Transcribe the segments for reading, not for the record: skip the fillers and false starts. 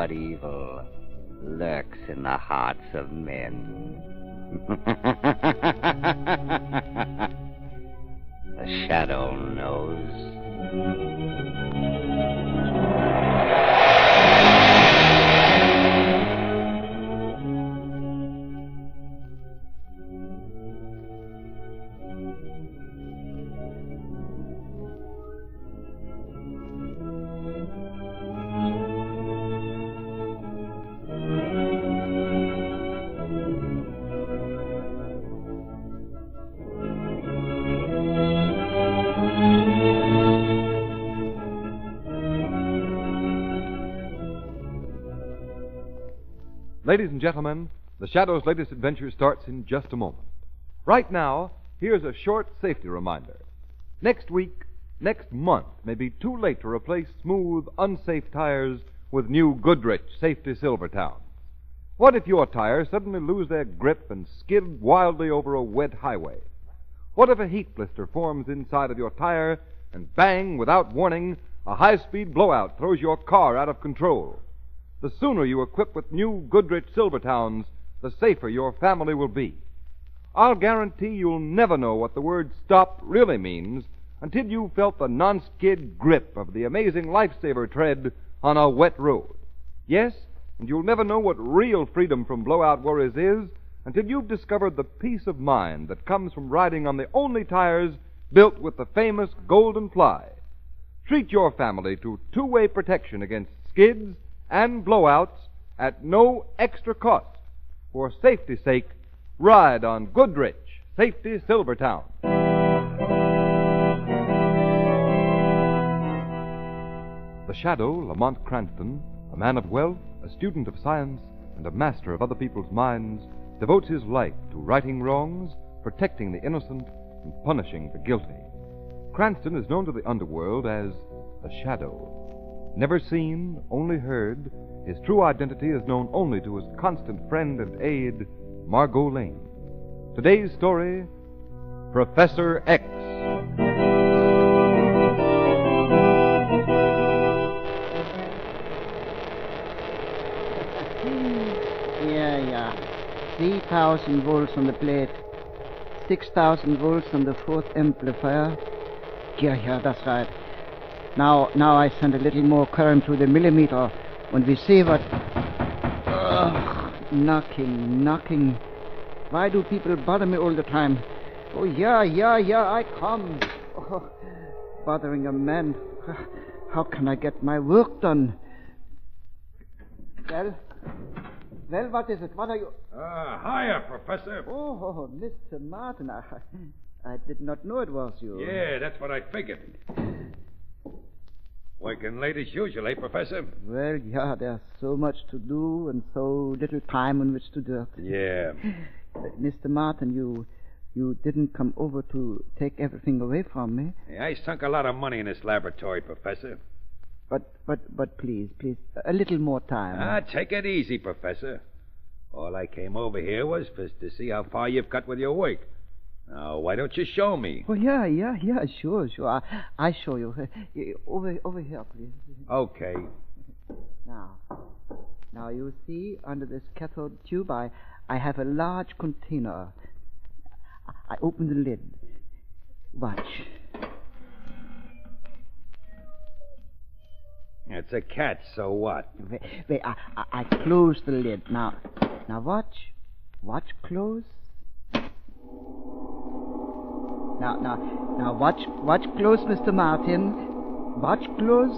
what evil lurks in the hearts of men. The shadow knows. Ladies and gentlemen, the Shadow's latest adventure starts in just a moment. Right now, here's a short safety reminder. Next week, next month may be too late to replace smooth, unsafe tires with new Goodrich Safety Silvertown. What if your tires suddenly lose their grip and skid wildly over a wet highway? What if a heat blister forms inside of your tire and bang, without warning, a high-speed blowout throws your car out of control? The sooner you equip with new Goodrich Silvertowns, the safer your family will be. I'll guarantee you'll never know what the word stop really means until you've felt the non-skid grip of the amazing lifesaver tread on a wet road. Yes, and you'll never know what real freedom from blowout worries is until you've discovered the peace of mind that comes from riding on the only tires built with the famous Golden Fly. Treat your family to two-way protection against skids and blowouts at no extra cost. For safety's sake, ride on Goodrich Safety Silvertown. The Shadow, Lamont Cranston, a man of wealth, a student of science, and a master of other people's minds, devotes his life to righting wrongs, protecting the innocent, and punishing the guilty. Cranston is known to the underworld as the Shadow. Never seen, only heard, his true identity is known only to his constant friend and aide, Margo Lane. Today's story, Professor X. Yeah. 3,000 volts on the plate. 6,000 volts on the fourth amplifier. Yeah, that's right. Now I send a little more current to the millimeter, and we see what... knocking. Why do people bother me all the time? Oh, yeah, I come. Oh, bothering a man. How can I get my work done? Well, what is it? What are you... Hiya, Professor. Oh, Mr. Martin, I did not know it was you. Yeah, that's what I figured. Working late as usual, eh, Professor? Well, yeah, there's so much to do and so little time in which to do it. Yeah. Mr. Martin, you didn't come over to take everything away from me. Yeah, I sunk a lot of money in this laboratory, Professor. But please, a little more time. Take it easy, Professor. All I came over here was to see how far you've got with your work. Now, why don't you show me? Well, yeah, sure. I show you. Over here, please. Okay. Now you see, under this cathode tube, I have a large container. I open the lid. Watch. It's a cat, so what? Wait, I close the lid. Now watch. Watch close. Now watch close, Mr. Martin. Watch close.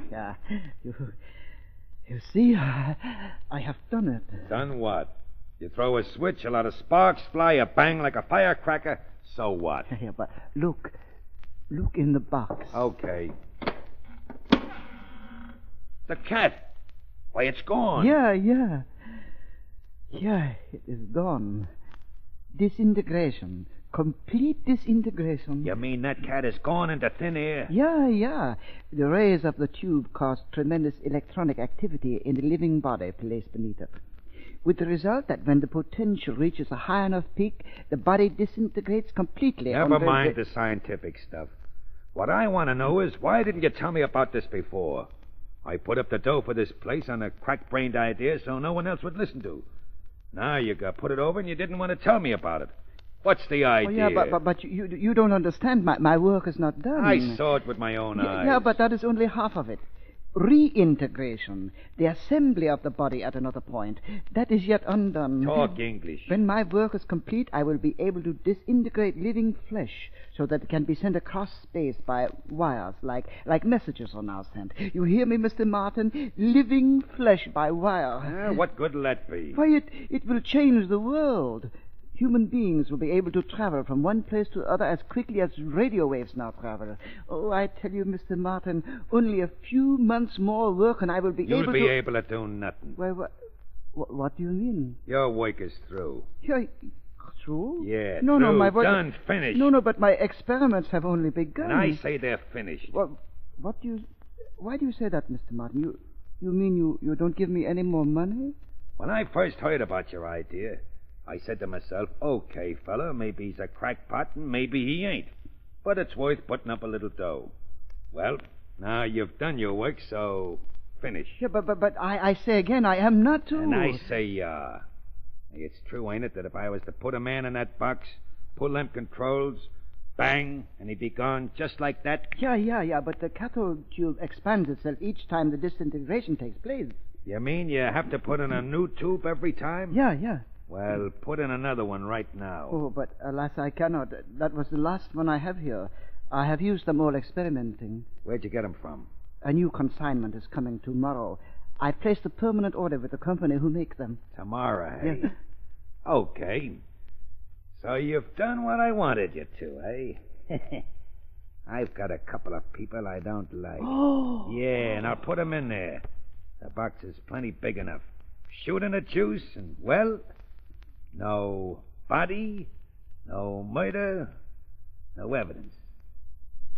Yeah. You see, I have done it. Done what? You throw a switch, a lot of sparks fly, a bang like a firecracker. So what? Yeah, but look in the box. Okay. The cat. Why, it's gone. Yeah, it is gone. Disintegration. Complete disintegration. You mean that cat is gone into thin air? Yeah. The rays of the tube caused tremendous electronic activity in the living body placed beneath it. with the result that when the potential reaches a high enough peak, the body disintegrates completely. Never mind the scientific stuff. What I want to know is, why didn't you tell me about this before? I put up the dough for this place on a crack-brained idea so no one else would listen to. Now you got put it over and you didn't want to tell me about it. What's the idea? Oh, yeah, but you don't understand. My work is not done. I saw it with my own eyes. Yeah, but that is only half of it. Reintegration, the assembly of the body at another point, that is yet undone. Talk English. When my work is complete, I will be able to disintegrate living flesh so that it can be sent across space by wires, like messages are now sent. You hear me, Mr. Martin? Living flesh by wire. What good will that be? Why, it will change the world. Human beings will be able to travel from one place to other as quickly as radio waves now travel. Oh, I tell you, Mr. Martin, only a few months more work and I will be able to... You'll be able to do nothing. Why, what do you mean? Your work is through. You're through? Yeah, no, through. No, my work... Done, finished. No, but my experiments have only begun. And I say they're finished. Well, why do you say that, Mr. Martin? You mean you don't give me any more money? When I first heard about your idea, I said to myself, okay, fella, maybe he's a crackpot and maybe he ain't. But it's worth putting up a little dough. Well, now you've done your work, so finish. Yeah, but I say again, I am not to... And I say, it's true, ain't it, that if I was to put a man in that box, pull them controls, bang, and he'd be gone just like that? Yeah, but the cathode tube expands itself each time the disintegration takes place. You mean you have to put in a new tube every time? Yeah. Well, put in another one right now. Oh, but alas, I cannot. That was the last one I have here. I have used them all experimenting. Where'd you get them from? A new consignment is coming tomorrow. I placed a permanent order with the company who make them. Tomorrow, eh? Yes. Okay. So you've done what I wanted you to, eh? I've got a couple of people I don't like. Oh! Yeah, and I'll put them in there. The box is plenty big enough. Shoot in the juice, and, well, no body, no murder, no evidence.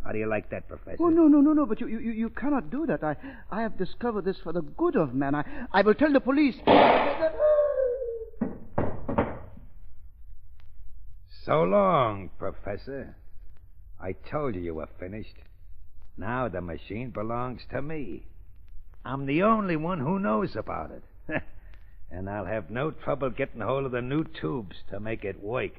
How do you like that, Professor? Oh, no, but you cannot do that. I have discovered this for the good of man. I will tell the police. So long, Professor. I told you were finished. Now the machine belongs to me. I'm the only one who knows about it. And I'll have no trouble getting hold of the new tubes to make it work.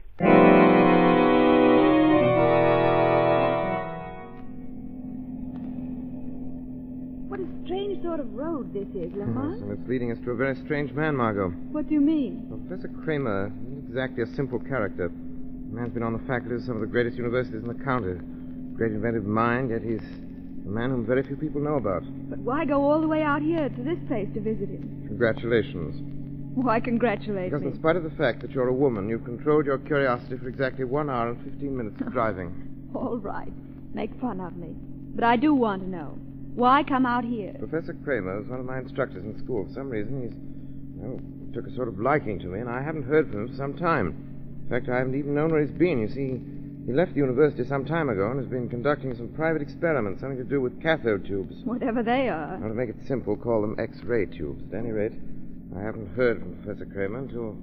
What a strange sort of road this is, Lamont. And it's leading us to a very strange man, Margo. What do you mean? Professor Kramer isn't exactly a simple character. The man's been on the faculty of some of the greatest universities in the county. Great inventive mind, yet he's a man whom very few people know about. But why go all the way out here to this place to visit him? Congratulations. Why congratulate Because me? in spite of the fact that you're a woman, you've controlled your curiosity for exactly 1 hour and 15 minutes of driving. All right. Make fun of me. But I do want to know. Why come out here? Professor Kramer was one of my instructors in school. For some reason, he took a sort of liking to me, and I haven't heard from him for some time. In fact, I haven't even known where he's been. You see, he left the university some time ago and has been conducting some private experiments, something to do with cathode tubes. Whatever they are. Now, to make it simple, call them X-ray tubes. At any rate, I haven't heard from Professor Kramer until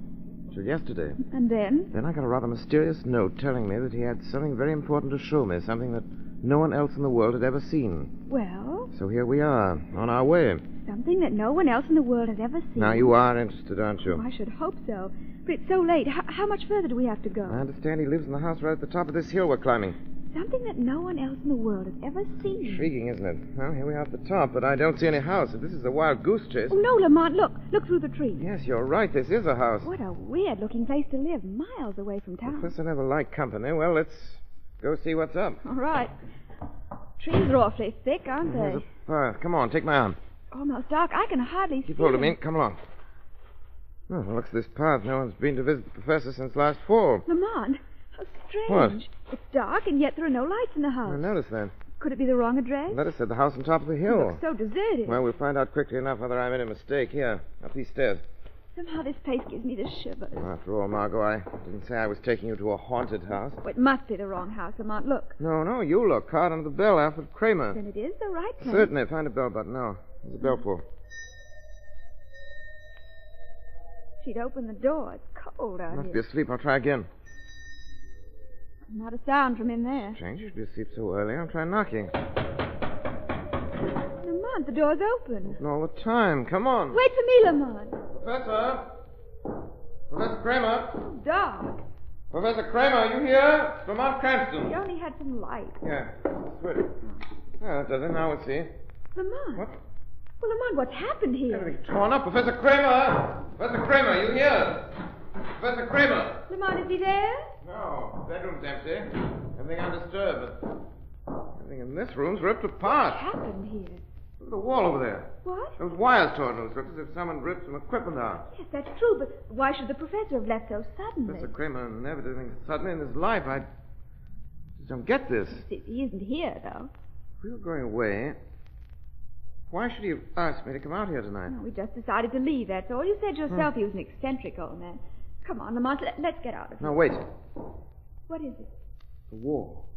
yesterday. And then? Then I got a rather mysterious note telling me that he had something very important to show me, something that no one else in the world had ever seen. Well? So here we are, on our way. Something that no one else in the world has ever seen. Now, you are interested, aren't you? Oh, I should hope so. But it's so late. How much further do we have to go? I understand he lives in the house right at the top of this hill we're climbing. Something that no one else in the world has ever seen. Intriguing, isn't it? Well, here we are at the top, but I don't see any house. If this is a wild goose chase... Oh, no, Lamont, look. Look through the trees. Yes, you're right. This is a house. What a weird-looking place to live, miles away from town. Professor never liked company. Well, let's go see what's up. All right. Trees are awfully thick, aren't There's they? a path. Come on, take my arm. Almost dark. I can hardly see. Keep hold of them. me. Come along. Oh, looks this path. No one's been to visit the professor since last fall. Lamont, how strange. What? It's dark, and yet there are no lights in the house. I noticed that. Could it be the wrong address? The letter said the house on top of the It hill. looks so deserted. Well, we'll find out quickly enough whether I made a mistake. Here, up these stairs. Somehow this place gives me the shivers. Well, after all, Margo, I didn't say I was taking you to a haunted house. Oh, it must be the wrong house, Lamont. Look. No, you look. Card under the bell, Alfred Kramer. Then it is the right place. Certainly. Find a bell button now. What's the bell for? She'd open the door. It's cold out Must here. be asleep. I'll try again. Not a sound from in there. Strange, you should be asleep so early. I'll try knocking. Lamont, the door's open. Open all the time. Come on. Wait for me, Lamont. Professor? Professor Kramer? Oh, dark. Professor Kramer, are you here? It's Lamont We Cranston. only had some light. Yeah, good. Yeah, that does it. Now we'll see. Lamont. What? Well, Lamont, what's happened here? Everything's torn up. Professor Kramer! Professor Kramer, are you here? Professor Kramer! Lamont, is he there? No, bedroom's empty. Everything undisturbed, but everything in this room's ripped apart. What happened here? Look at the wall over there. What? Those wires torn loose. Looks as if someone ripped some equipment out. Yes, that's true, but why should the professor have left so suddenly? Professor Kramer never did anything suddenly in his life. I just don't get this. He isn't here, though. If we were going away, why should he have asked me to come out here tonight? No, we just decided to leave, that's all. You said yourself he was an eccentric old man. Come on, Lamont, let's get out of here. Now, wait. What is it? The wall.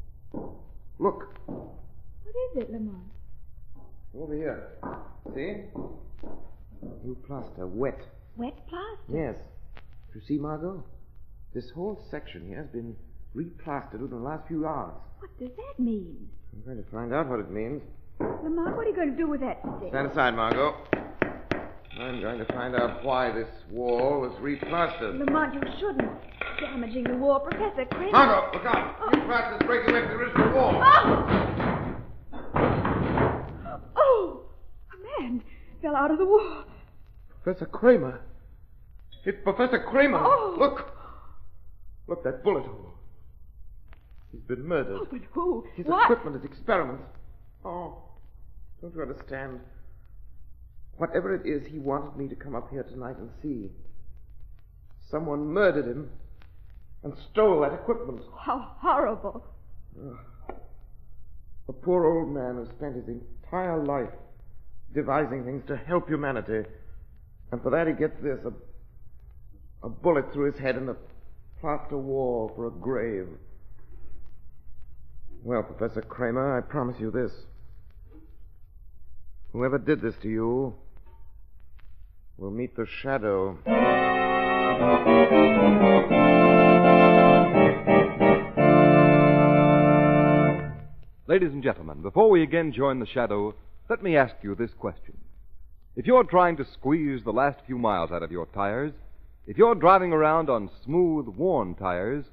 Look. What is it, Lamont? Over here. See? New plaster. Wet. Wet plaster? Yes. You see, Margo? This whole section here has been replastered within the last few hours. What does that mean? I'm going to find out what it means. Lamont, what are you going to do with that stick? Stand aside, Margo. I'm going to find out why this wall was replastered. Lamont, you shouldn't. Damaging the wall. Professor Kramer. Margo, look out! Replaster's breaking away from the original wall. Oh! A man fell out of the wall. Professor Kramer. It's Professor Kramer. Oh. Look. Look, that bullet hole. He's been murdered. Oh, but who? His What? equipment, his experiments. Oh, don't you understand? Whatever it is, he wanted me to come up here tonight and see. Someone murdered him and stole that equipment. How horrible. A poor old man who spent his entire life devising things to help humanity. And for that he gets this, a bullet through his head and a plaster wall for a grave. Well, Professor Kramer, I promise you this. Whoever did this to you will meet the shadow. Ladies and gentlemen, before we again join the shadow, let me ask you this question. If you're trying to squeeze the last few miles out of your tires, if you're driving around on smooth, worn tires,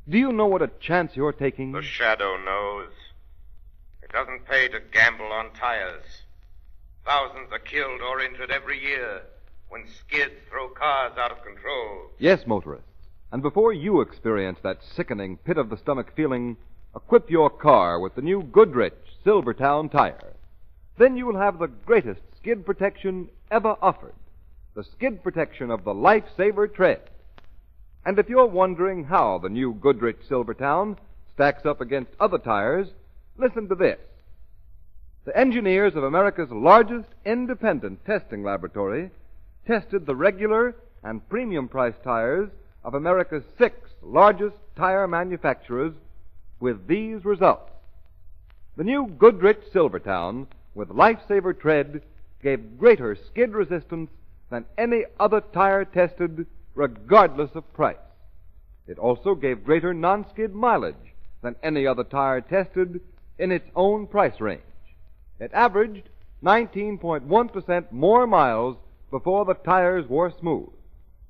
do you know what a chance you're taking? The shadow knows. It doesn't pay to gamble on tires. Thousands are killed or injured every year when skids throw cars out of control. Yes, motorists. And before you experience that sickening pit-of-the-stomach feeling, equip your car with the new Goodrich Silvertown tire. Then you will have the greatest skid protection ever offered, the skid protection of the Lifesaver tread. And if you're wondering how the new Goodrich Silvertown stacks up against other tires, listen to this. The engineers of America's largest independent testing laboratory tested the regular and premium price tires of America's 6 largest tire manufacturers with these results. The new Goodrich Silvertown with Lifesaver tread gave greater skid resistance than any other tire tested, regardless of price. It also gave greater non-skid mileage than any other tire tested in its own price range. It averaged 19.1% more miles before the tires were smooth.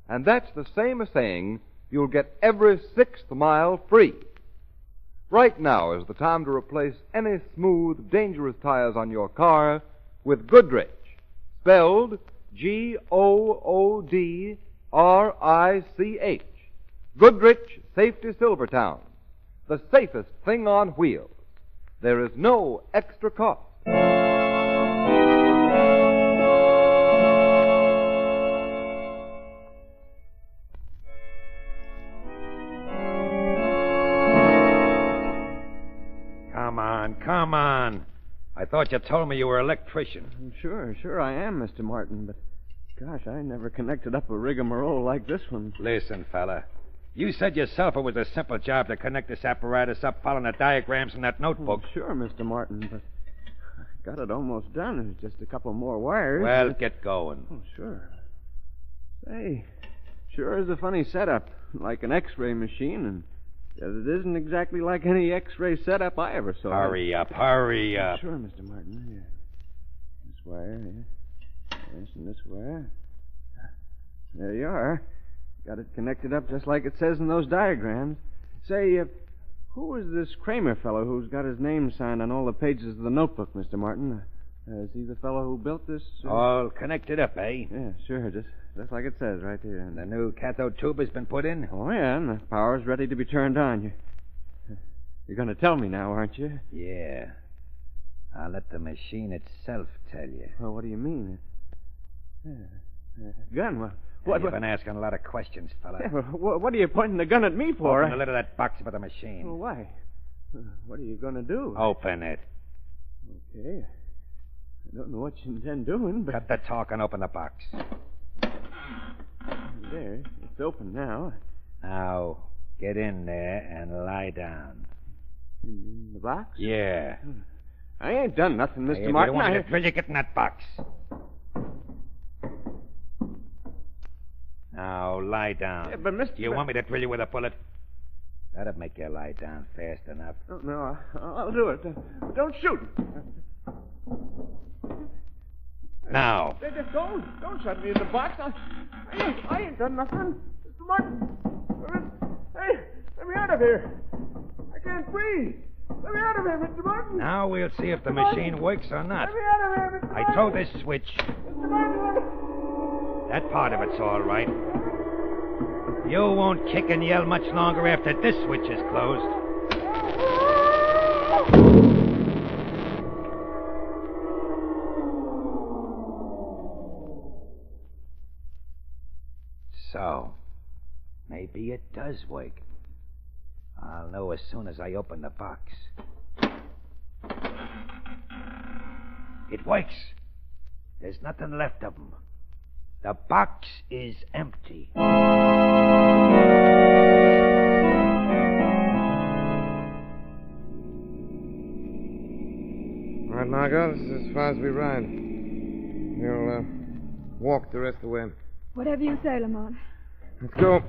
And that's the same as saying you'll get every 6th mile free. Right now is the time to replace any smooth, dangerous tires on your car with Goodrich, spelled Goodrich. Goodrich Safety Silvertown, the safest thing on wheels. There is no extra cost. Come on. I thought you told me you were an electrician. Sure I am, Mr. Martin, but gosh, I never connected up a rigmarole like this one. Listen, fella. You said yourself it was a simple job to connect this apparatus up following the diagrams in that notebook. Sure, Mr. Martin, but I got it almost done. There's just a couple more wires. Well, get going. Oh, sure. Say, Sure is a funny setup, like an X-ray machine, and it isn't exactly like any X-ray setup I ever saw. Hurry up, hurry up. Sure, Mr. Martin. Yeah. This wire, yeah. Yes, and this wire. There you are. Got it connected up just like it says in those diagrams. Say, who is this Kramer fellow who's got his name signed on all the pages of the notebook, Mr. Martin? Is he the fellow who built this? All connected up, eh? Yeah, sure. Just like it says right here. And the new cathode tube has been put in? Oh, yeah, and the power's ready to be turned on. You're going to tell me now, aren't you? Yeah. I'll let the machine itself tell you. Well, what do you mean? Gun? What? You've been asking a lot of questions, fella. Yeah, well, what are you pointing the gun at me for? Open the lid of that box by the machine. Well, why? What are you going to do? Open it. Okay. I don't know what you intend doing, but... Cut the talk and open the box. There. It's open now. Now, get in there and lie down. In the box? Yeah. I ain't done nothing, Mr. Hey, Martin. If you want me to drill you, get in that box. Now, lie down. Yeah, but Mr. You want me to drill you with a bullet? That'd make you lie down fast enough. Oh, no, I'll do it. Don't shoot. Now. Don't shut me in the box. I ain't done nothing. Mr. Martin. Hey, let me out of here. I can't breathe. Let me out of here, Mr. Martin. Now we'll see if the machine works or not. Let me out of here, Mr. Martin. I throw this switch. Mr. Martin. That part of it's all right. You won't kick and yell much longer after this switch is closed. So, maybe it does work. I'll know as soon as I open the box. It works. There's nothing left of them. The box is empty. All right, Margo, this is as far as we ride. We'll walk the rest of the way. Whatever you say, Lamont. Let's go.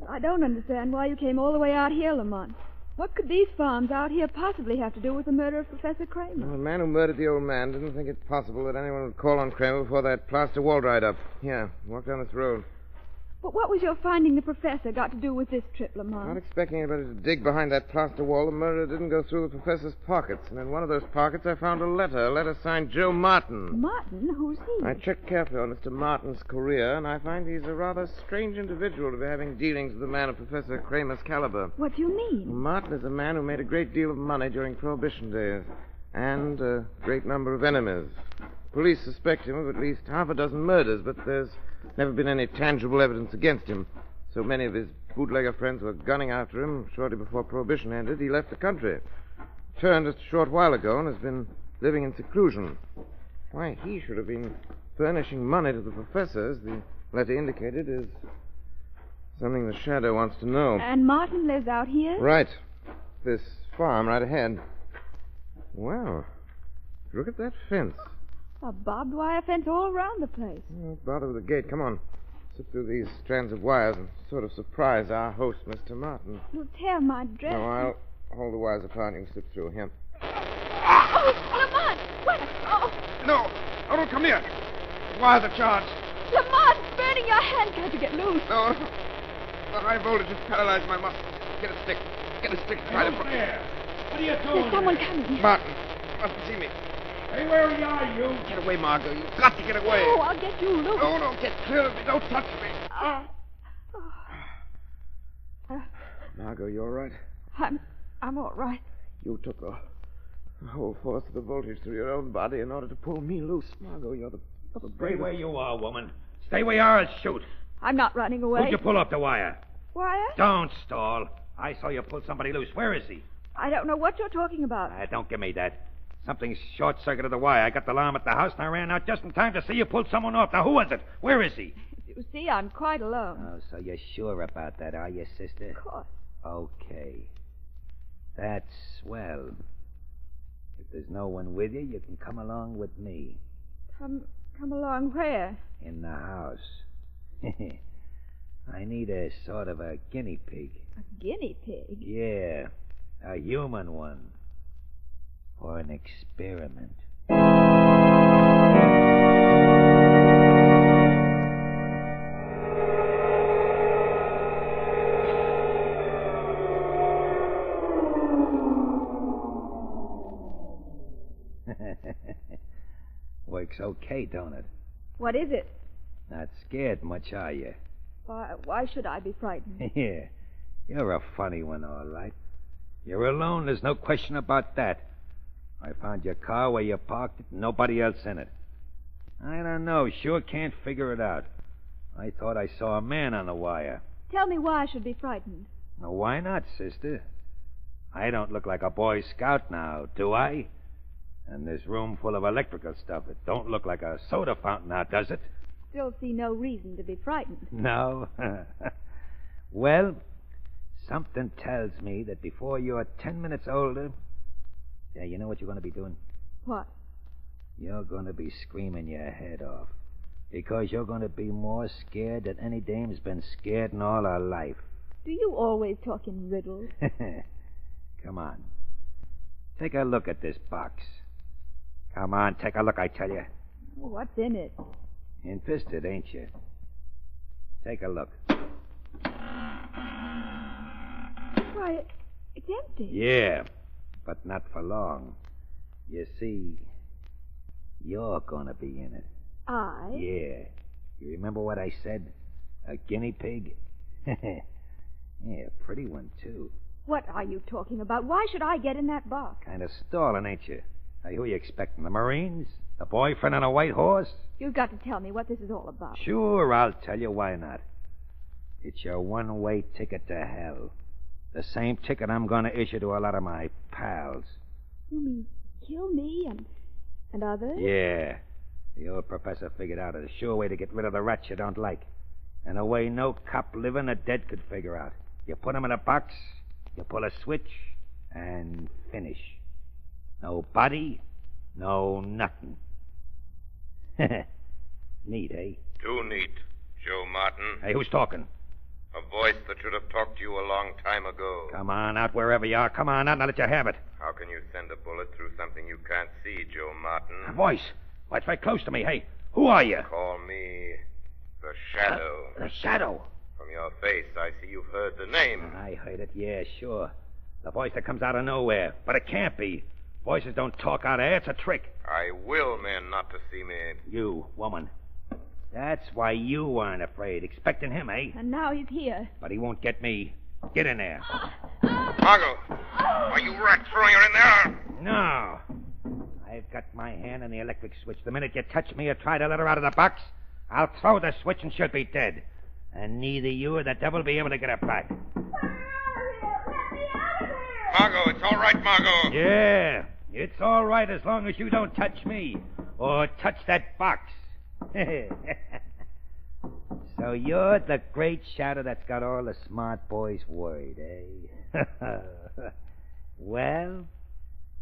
I don't understand why you came all the way out here, Lamont. What could these farms out here possibly have to do with the murder of Professor Kramer? Well, the man who murdered the old man didn't think it possible that anyone would call on Kramer before that plaster wall dried up. Here, walk down this road. But what was your finding the professor got to do with this trip, Lamont? Not expecting anybody to dig behind that plaster wall, the murderer didn't go through the professor's pockets. And in one of those pockets I found a letter signed Joe Martin. Martin? Who's he? I checked carefully on Mr. Martin's career, and I find he's a rather strange individual to be having dealings with a man of Professor Kramer's caliber. What do you mean? Martin is a man who made a great deal of money during Prohibition days, and a great number of enemies. Police suspect him of at least half a dozen murders, but there's never been any tangible evidence against him. So many of his bootlegger friends were gunning after him. Shortly before Prohibition ended, he left the country. Returned just a short while ago and has been living in seclusion. Why he should have been furnishing money to the professor, as the letter indicated, is something the Shadow wants to know. And Martin lives out here? Right. This farm right ahead. Well, look at that fence. A barbed wire fence all around the place. Don't bother with the gate. Come on. Slip through these strands of wires and sort of surprise our host, Mr. Martin. You'll tear my dress. No, I'll hold the wires apart and you can slip through here. Oh, Lamont! What? Oh, No, don't come near. The wires are charged. Lamont! Burning your hand. Can't you get loose? No. The high voltage has paralyzed my muscles. Get a stick. Get a stick and try to... What are you doing? There's someone coming. Martin, you mustn't see me. Hey, where are you? Get away, Margo. You've got to get away. Oh, I'll get you loose. No, get clear of me. Don't touch me. Margo, you all right? I'm all right. You took the whole force of the voltage through your own body in order to pull me loose. Margo, you're the Stay bravest... where you are, woman. Stay where you are and shoot. I'm not running away. Who'd you pull off the wire? Wire? Don't stall. I saw you pull somebody loose. Where is he? I don't know what you're talking about. Don't give me that. Something short-circuited the wire. I got the alarm at the house, and I ran out just in time to see you pull someone off. Now, who was it? Where is he? You see, I'm quite alone. Oh, so you're sure about that, are you, sister? Of course. Okay. That's swell. If there's no one with you, you can come along with me. Come along where? In the house. I need a sort of a guinea pig. A guinea pig? Yeah, a human one. For an experiment. Works okay, don't it? What is it? Not scared much, are you? Why should I be frightened? Yeah, you're a funny one, all right. You're alone, there's no question about that. I found your car where you parked it, and nobody else in it. I don't know, sure can't figure it out. I thought I saw a man on the wire. Tell me why I should be frightened. Now, why not, sister? I don't look like a Boy Scout now, do I? And this room full of electrical stuff, it don't look like a soda fountain now, does it? Still see no reason to be frightened. No? Well, something tells me that before you're 10 minutes older... Yeah, you know what you're going to be doing? What? You're going to be screaming your head off. Because you're going to be more scared than any dame's been scared in all her life. Do you always talk in riddles? Come on. Take a look at this box. Come on, take a look, I tell you. What's in it? Interested, ain't you? Take a look. Why, it's empty. Yeah, but not for long. You see, you're gonna be in it. I? Yeah. You remember what I said? A guinea pig? Yeah, pretty one, too. What are you talking about? Why should I get in that box? Kind of stalling, ain't you? Hey, who are you expecting? The Marines? The boyfriend on a white horse? You've got to tell me what this is all about. Sure, I'll tell you. Why not? It's your one-way ticket to hell. The same ticket I'm going to issue to a lot of my pals. You mean kill me and others? Yeah. The old professor figured out a sure way to get rid of the rats you don't like. And a way no cop living or dead could figure out. You put them in a box, you pull a switch, and finish. No body, no nothing. Neat, eh? Too neat, Joe Martin. Hey, who's talking? A voice that should have talked to you a long time ago. Come on out wherever you are. Come on out and I'll let you have it. How can you send a bullet through something you can't see, Joe Martin? A voice. Why, it's right close to me. Hey, who are you? Call me the Shadow. The Shadow? From your face, I see you've heard the name. I heard it, yeah, sure. The voice that comes out of nowhere. But it can't be. Voices don't talk out of air. It's a trick. I will men not to see me. You, woman. That's why you weren't afraid. Expecting him, eh? And now he's here. But he won't get me. Get in there. Margo, are you rats throwing her in there? No. I've got my hand on the electric switch. The minute you touch me or try to let her out of the box, I'll throw the switch and she'll be dead. And neither you or the devil will be able to get her back. Margo, it's all right, Margo. Yeah, it's all right as long as you don't touch me or touch that box. So you're the great Shadow that's got all the smart boys worried, eh? Well,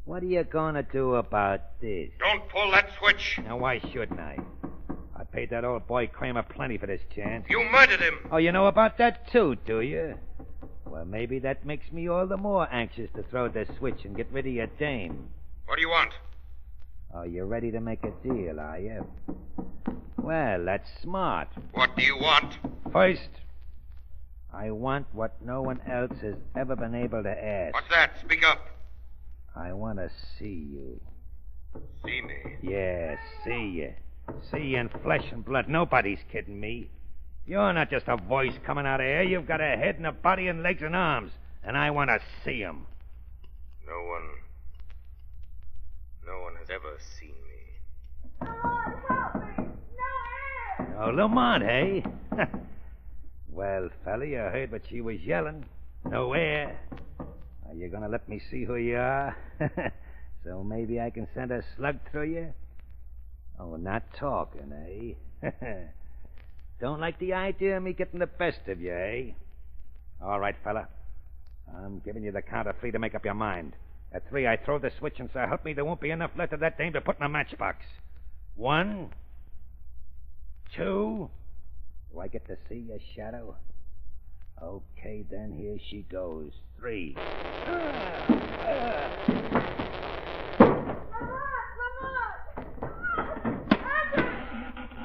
what are you going to do about this? Don't pull that switch. Now, why shouldn't I? I paid that old boy Kramer plenty for this chance. You murdered him. Oh, you know about that, too, do you? Well, maybe that makes me all the more anxious to throw the switch and get rid of your dame. What do you want? Oh, you're ready to make a deal, are you? Well, that's smart. What do you want? First, I want what no one else has ever been able to ask. What's that? Speak up. I want to see you. See me? Yeah, see you. See you in flesh and blood. Nobody's kidding me. You're not just a voice coming out of air. You've got a head and a body and legs and arms. And I want to see 'em. No one has ever seen me. Oh, Lamont, eh? Well, fella, you heard what she was yelling. No air. Are you going to let me see who you are? So maybe I can send a slug through you? Oh, not talking, eh? Don't like the idea of me getting the best of you, eh? All right, fella. I'm giving you the count of 3 to make up your mind. At 3, I throw the switch, and so help me, there won't be enough left of that dame to put in a matchbox. 1, 2, Do I get to see your shadow? Okay, then here she goes. 3. It's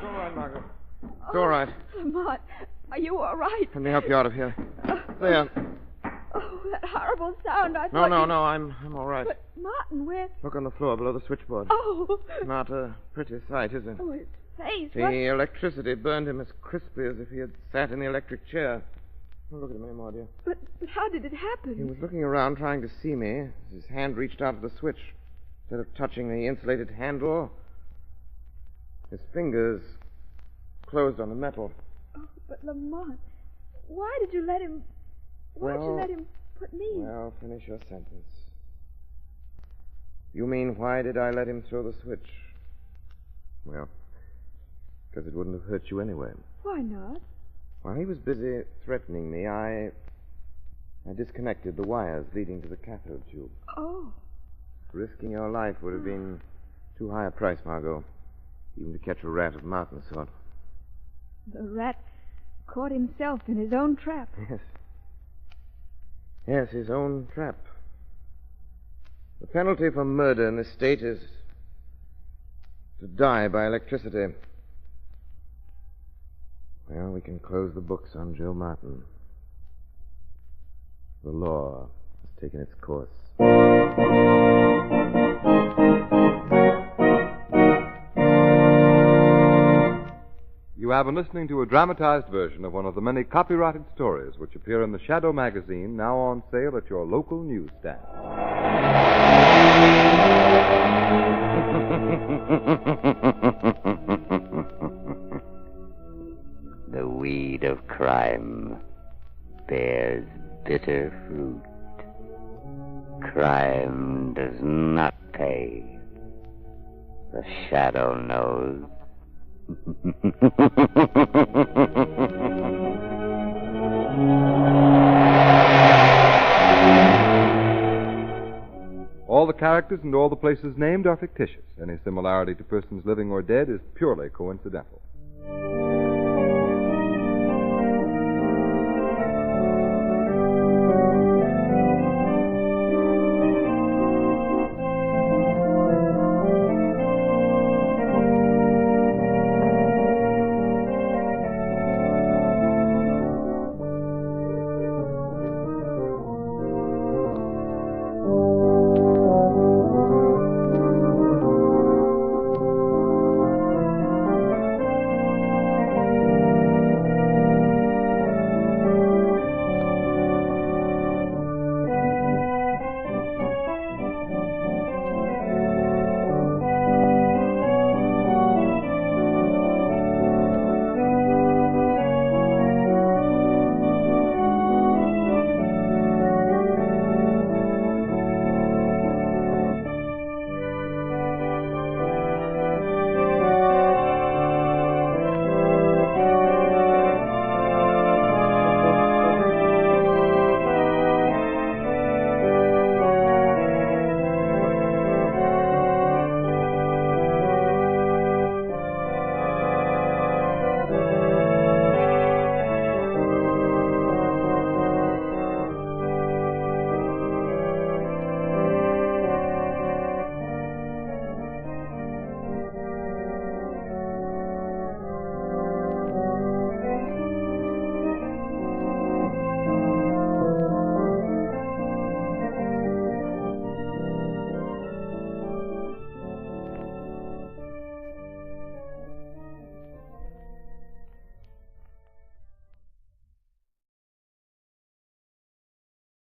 all right, Margo. It's all right. Lamont, are you all right? Let me help you out of here. There. Oh, that horrible sound. I No, thought no, you... no. I'm all right. But, Martin, where... Look on the floor below the switchboard. Oh. Not a pretty sight, is it? Oh, his face. The What... electricity burned him as crisply as if he had sat in the electric chair. Oh, look at him anymore, dear. But how did it happen? He was looking around trying to see me as his hand reached out to the switch. Instead of touching the insulated handle, his fingers closed on the metal. Oh, but Lamont, why did you let him... Why'd you let him put me... Well, finish your sentence. You mean, why did I let him throw the switch? Well, because it wouldn't have hurt you anyway. Why not? While he was busy threatening me, I disconnected the wires leading to the cathode tube. Oh. Risking your life would have been too high a price, Margo, even to catch a rat of Martin's sort. The rat caught himself in his own trap. Yes. Yes, his own trap. The penalty for murder in this state is to die by electricity. Well, we can close the books on Joe Martin. The law has taken its course. You have been listening to a dramatized version of one of the many copyrighted stories which appear in the Shadow magazine, now on sale at your local newsstand. The weed of crime bears bitter fruit. Crime does not pay. The Shadow knows. All the characters and all the places named are fictitious. Any similarity to persons living or dead is purely coincidental.